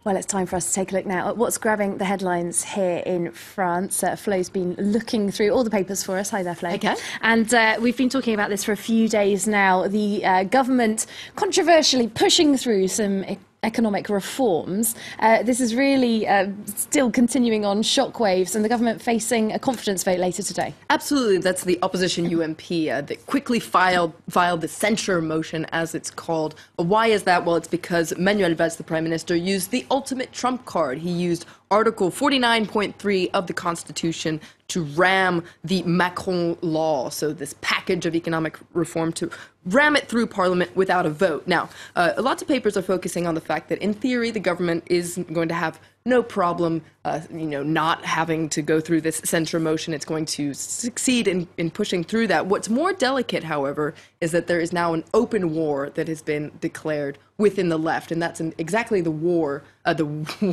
Well, it's time for us to take a look now at what's grabbing the headlines here in France. Flo's been looking through all the papers for us. Hi there, Flo. Okay. And we've been talking about this for a few days now. The government controversially pushing through some economic reforms. This is really still continuing on shockwaves, and the government facing a confidence vote later today. Absolutely. That's the opposition UMP that quickly filed the censure motion, as it's called. Why is that? Well, it's because Manuel Valls, the Prime Minister, used the ultimate trump card. He used Article 49.3 of the Constitution to ram the Macron law, so this package of economic reform, to ram it through Parliament without a vote. Now, lots of papers are focusing on the fact that, in theory, the government is going to have no problem, not having to go through this censure motion. It's going to succeed in pushing through that. What's more delicate, however, is that there is now an open war that has been declared within the left, and that's exactly the war, the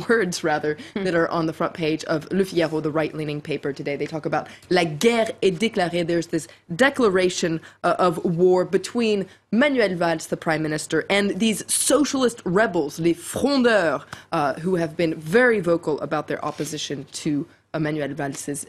words rather, that are on the front page of Le Figaro, the right-leaning paper today. They talk about la guerre est déclarée. There's this declaration of war between Manuel Valls, the Prime Minister, and these socialist rebels, les frondeurs, who have been very vocal about their opposition to Manuel Valls'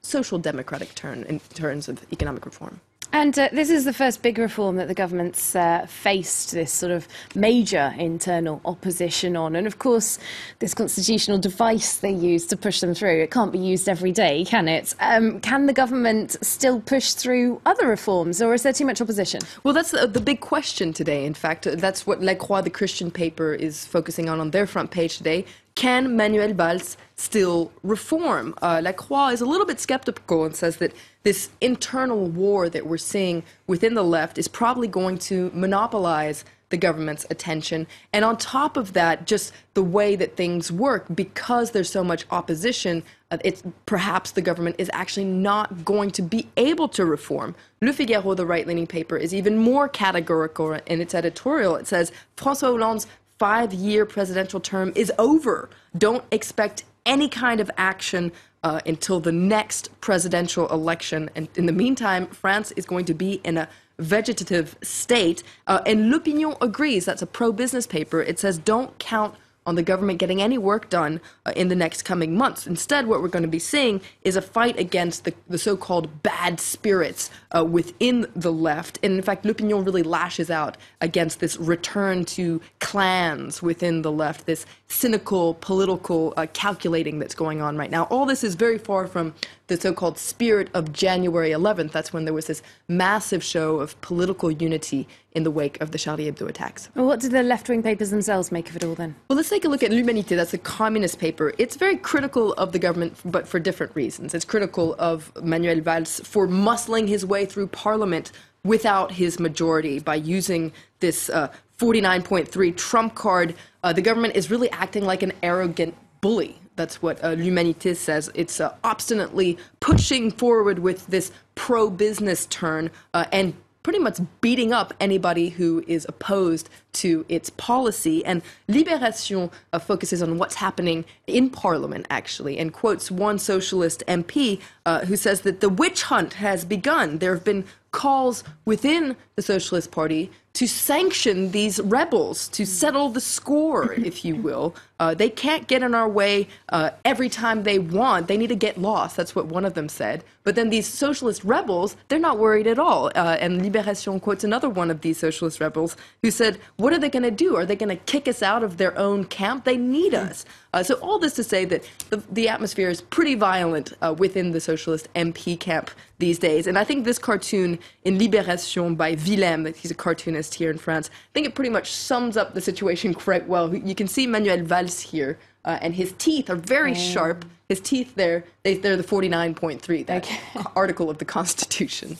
social democratic turn in terms of economic reform. And this is the first big reform that the government's faced this sort of major internal opposition on. And of course, this constitutional device they use to push them through, it can't be used every day, can it? Can the government still push through other reforms, or is there too much opposition? Well, that's the big question today. In fact, that's what La Croix, the Christian paper, is focusing on their front page today. Can Manuel Valls still reform? La Croix is a little bit skeptical and says that this internal war that we're seeing within the left is probably going to monopolize the government's attention. And on top of that, just the way that things work, because there's so much opposition, it's perhaps the government is actually not going to be able to reform. Le Figaro, the right-leaning paper, is even more categorical in its editorial. It says, François Hollande's 5-year presidential term is over. Don't expect any kind of action until the next presidential election. And in the meantime, France is going to be in a vegetative state. And L'Opinion agrees. That's a pro-business paper. It says don't count on the government getting any work done in the next coming months. Instead, what we're going to be seeing is a fight against the so-called bad spirits within the left. And in fact, L'Opinion really lashes out against this return to clans within the left, this cynical political calculating that's going on right now. All this is very far from the so-called spirit of January 11th. That's when there was this massive show of political unity in the wake of the Charlie Hebdo attacks. Well, what do the left-wing papers themselves make of it all then? Well, let's take a look at L'Humanité. That's a communist paper. It's very critical of the government, but for different reasons. It's critical of Manuel Valls for muscling his way through Parliament without his majority by using this 49.3 trump card. The government is really acting like an arrogant bully. That's what L'Humanité says. It's obstinately pushing forward with this pro-business turn and pretty much beating up anybody who is opposed to its policy. And Libération focuses on what's happening in Parliament, actually, and quotes one socialist MP who says that the witch hunt has begun. There have been calls within the Socialist Party to sanction these rebels, to settle the score, if you will. They can't get in our way every time they want. They need to get lost. That's what one of them said. But then these socialist rebels, they're not worried at all. And Libération quotes another one of these socialist rebels who said, what are they going to do? Are they going to kick us out of their own camp? They need us. So all this to say that the atmosphere is pretty violent within the socialist MP camp these days. And I think this cartoon in Libération by Willem, he's a cartoonist here in France, I think it pretty much sums up the situation quite well. You can see Manuel Valls here, and his teeth are very sharp. His teeth there, they're the 49.3, that article of the Constitution.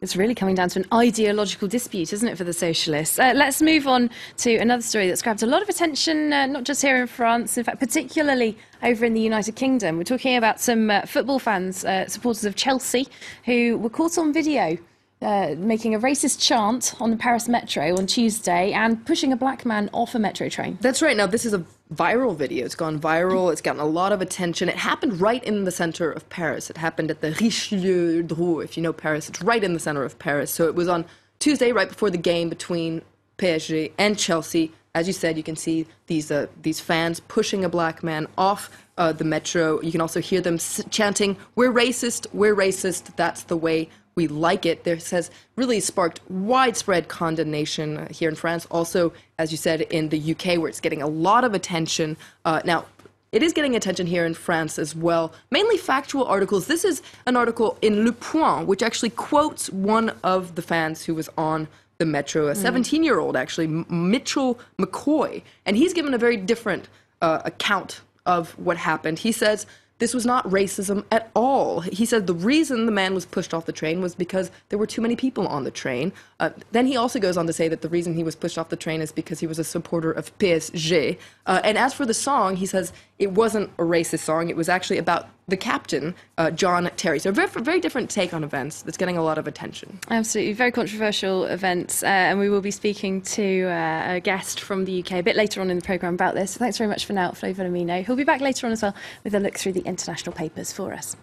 It's really coming down to an ideological dispute, isn't it, for the socialists? Let's move on to another story that's grabbed a lot of attention, not just here in France, in fact, particularly over in the United Kingdom. We're talking about some football fans, supporters of Chelsea, who were caught on video making a racist chant on the Paris metro on Tuesday and pushing a black man off a metro train. That's right. Now, this is a viral video. It's gone viral. It's gotten a lot of attention. It happened right in the center of Paris. It happened at the Richelieu-Drouot. If you know Paris, it's right in the center of Paris. So it was on Tuesday, right before the game between PSG and Chelsea. as you said, you can see these fans pushing a black man off the metro. You can also hear them chanting, we're racist, that's the way we like it. This has really sparked widespread condemnation here in France. Also, as you said, in the UK, where it's getting a lot of attention. Now, it is getting attention here in France as well, mainly factual articles. This is an article in Le Point, which actually quotes one of the fans who was on the metro, a 17-year-old, actually, Mitchell McCoy. And he's given a very different account of what happened. He says, this was not racism at all. He said the reason the man was pushed off the train was because there were too many people on the train. Then he also goes on to say that the reason he was pushed off the train is because he was a supporter of PSG. And as for the song, he says it wasn't a racist song. It was actually about the captain, John Terry. So a very, very different take on events that's getting a lot of attention. Absolutely. Very controversial events. And we will be speaking to a guest from the UK a bit later on in the programme about this. So thanks very much for now, Flo Villamino. He'll be back later on as well with a look through the international papers for us.